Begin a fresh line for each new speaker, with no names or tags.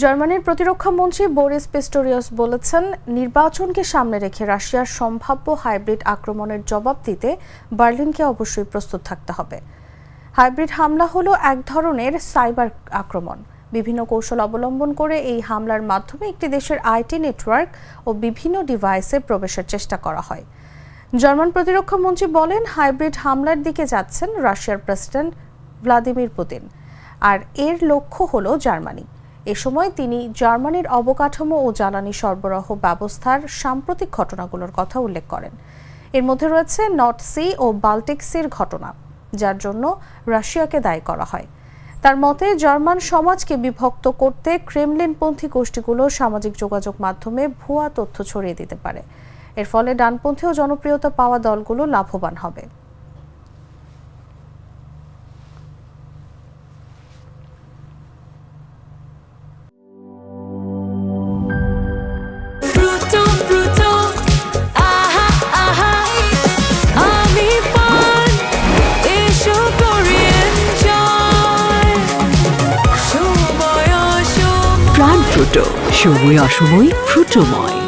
জার্মানির প্রতিরক্ষা মন্ত্রী বরিস পিস্টোরিয়াস বলেছেন, নির্বাচনকে সামনে রেখে রাশিয়ার সম্ভাব্য হাইব্রিড আক্রমণের জবাব দিতে বার্লিনকে অবশ্যই প্রস্তুত থাকতে হবে। হাইব্রিড হামলা হলো এক ধরনের সাইবার আক্রমণ। বিভিন্ন কৌশল অবলম্বন করে এই হামলার মাধ্যমে একটি দেশের আইটি নেটওয়ার্ক ও বিভিন্ন ডিভাইসে প্রবেশের চেষ্টা করা হয়। জার্মান প্রতিরক্ষা মন্ত্রী বলেন, হাইব্রিড হামলার দিকে যাচ্ছেন রাশিয়ার প্রেসিডেন্ট ভ্লাদিমির পুতিন, আর এর লক্ষ্য হলো জার্মানি। এ সময় তিনি জার্মানির অবকাঠামো ও জ্বালানি সরবরাহ ব্যবস্থার সাম্প্রতিক ঘটনাগুলোর কথা উল্লেখ করেন। এর মধ্যে রয়েছে নর্থ সি ও বাল্টিক সির ঘটনা, যার জন্য রাশিয়াকে দায়ী করা হয়। তার মতে, জার্মান সমাজকে বিভক্ত করতে ক্রেমলিনপন্থী গোষ্ঠীগুলো সামাজিক যোগাযোগ মাধ্যমে ভুয়া তথ্য ছড়িয়ে দিতে পারে। এর ফলে ডানপন্থী ও জনপ্রিয়তা পাওয়া দলগুলো লাভবান হবে।
প্রাণ ফ্রুটো, সময় অসময় ফ্রুটোময়।